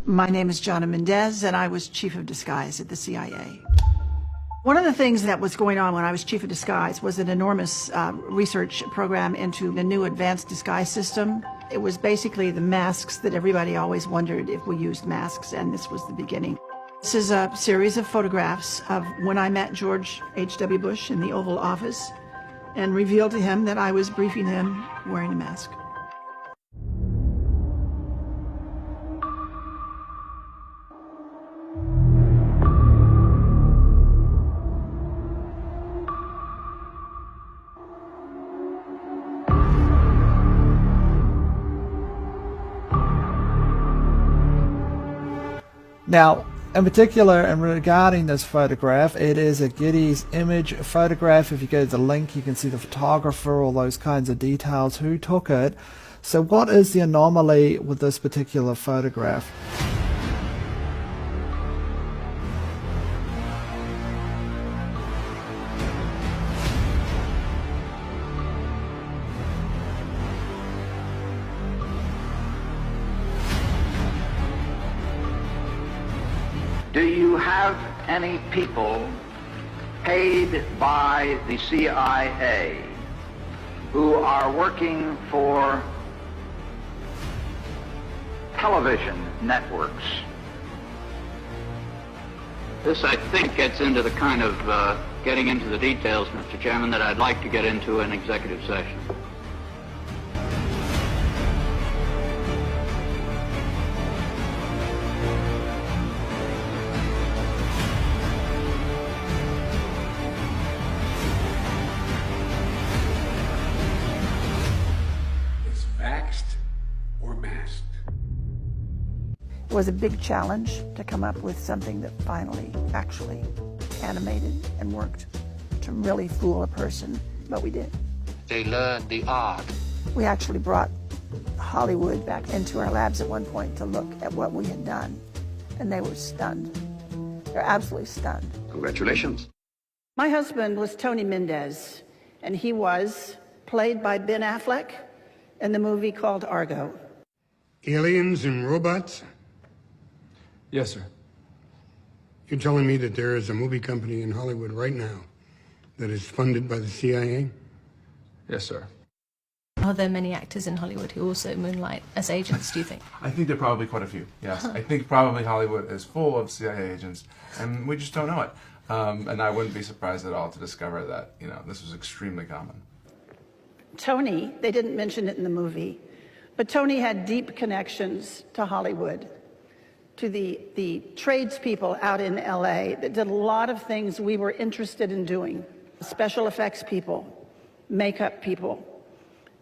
My name is Jana Mendez, and I was chief of disguise at the CIA. One of the things that was going on when I was chief of disguise was an enormous research program into the new advanced disguise system. It was basically the masks that everybody always wondered if we used masks, and this was the beginning. This is a series of photographs of when I met George H.W. Bush in the Oval Office and revealed to him that I was briefing him wearing a mask. Now, in particular, and regarding this photograph, it is a Getty's image photograph. If you go to the link, you can see the photographer, all those kinds of details, who took it. So what is the anomaly with this particular photograph? Do you have any people paid by the CIA who are working for television networks? This, I think, gets into the kind of getting into the details, Mr. Chairman, that I'd like to get into in executive session. Vaxxed or masked? It was a big challenge to come up with something that finally actually animated and worked to really fool a person, but we did. They learned the art. We actually brought Hollywood back into our labs at one point to look at what we had done, and they were stunned. They're absolutely stunned. Congratulations. My husband was Tony Mendez, and he was played by Ben Affleck in the movie called Argo. Aliens and robots? Yes, sir. You're telling me that there is a movie company in Hollywood right now that is funded by the CIA? Yes, sir. Are there many actors in Hollywood who also moonlight as agents, do you think? I think there are probably quite a few, yes. I think probably Hollywood is full of CIA agents, and we just don't know it. And I wouldn't be surprised at all to discover that, this was extremely common. Tony, they didn't mention it in the movie, but Tony had deep connections to Hollywood, to the tradespeople out in LA that did a lot of things we were interested in doing. Special effects people, makeup people.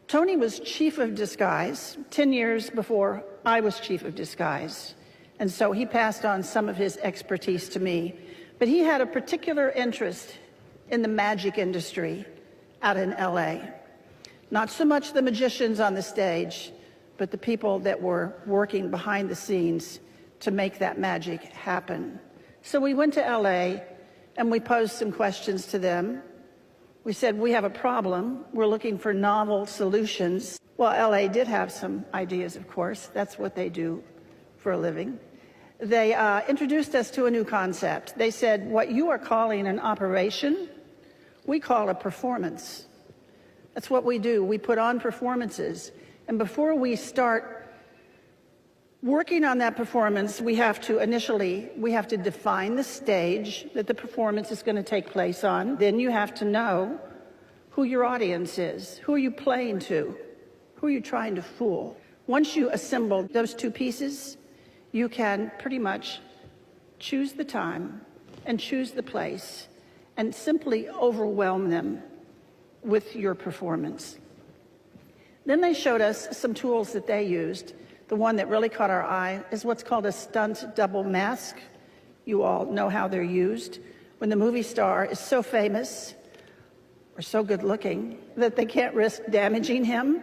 Tony was chief of disguise 10 years before I was chief of disguise. And so he passed on some of his expertise to me. But he had a particular interest in the magic industry out in LA. Not so much the magicians on the stage, but the people that were working behind the scenes to make that magic happen. So we went to LA and we posed some questions to them. We said, we have a problem. We're looking for novel solutions. Well, LA did have some ideas, of course. That's what they do for a living. They introduced us to a new concept. They said, what you are calling an operation, we call a performance. That's what we do. We put on performances. And before we start working on that performance, we have to define the stage that the performance is going to take place on. Then you have to know who your audience is. Who are you playing to? Who are you trying to fool? Once you assemble those two pieces, you can pretty much choose the time and choose the place and simply overwhelm them with your performance. Then they showed us some tools that they used. The one that really caught our eye is what's called a stunt double mask. You all know how they're used. When the movie star is so famous or so good looking that they can't risk damaging him.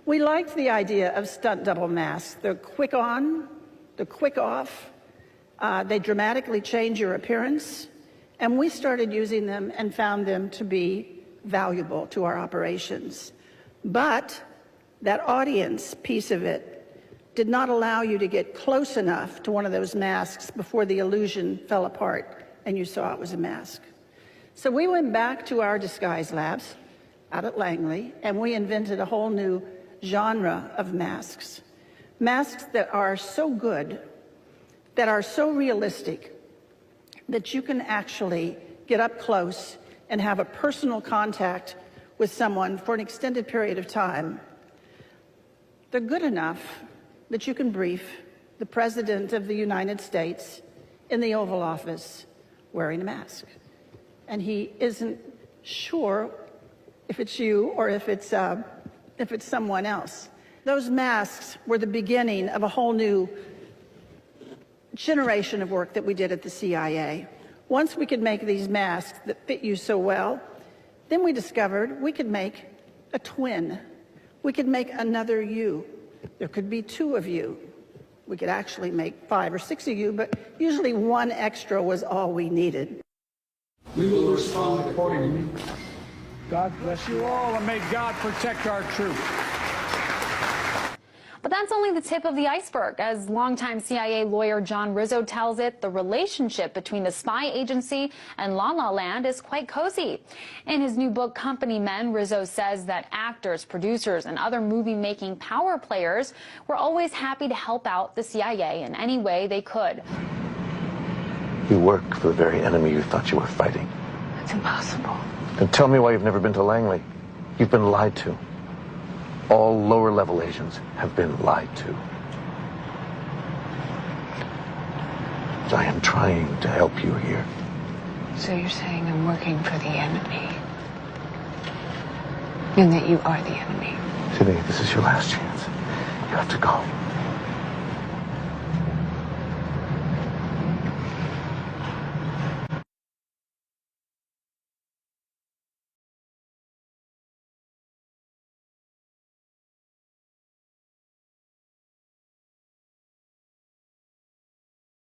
We liked the idea of stunt double masks. They're quick on, they're quick off. They dramatically change your appearance. And we started using them and found them to be valuable to our operations. But that audience piece of it did not allow you to get close enough to one of those masks before the illusion fell apart and you saw it was a mask. So we went back to our disguise labs out at Langley, and we invented a whole new genre of masks. Masks that are so good, that are so realistic, that you can actually get up close and have a personal contact with someone for an extended period of time. They're good enough that you can brief the President of the United States in the Oval Office wearing a mask. And he isn't sure if it's you or if it's someone else. Those masks were the beginning of a whole new generation of work that we did at the CIA. Once we could make these masks that fit you so well, then we discovered we could make a twin. We could make another you. There could be two of you. We could actually make 5 or 6 of you, but usually one extra was all we needed. We will respond accordingly. God bless you all, and may God protect our troops. But that's only the tip of the iceberg. As longtime CIA lawyer John Rizzo tells it, the relationship between the spy agency and La La Land is quite cozy. In his new book, Company Men, Rizzo says that actors, producers, and other movie-making power players were always happy to help out the CIA in any way they could. You work for the very enemy you thought you were fighting. It's impossible. Then tell me why you've never been to Langley. You've been lied to. All lower-level agents have been lied to. I am trying to help you here. So you're saying I'm working for the enemy? And that you are the enemy? Sydney, this is your last chance. You have to go.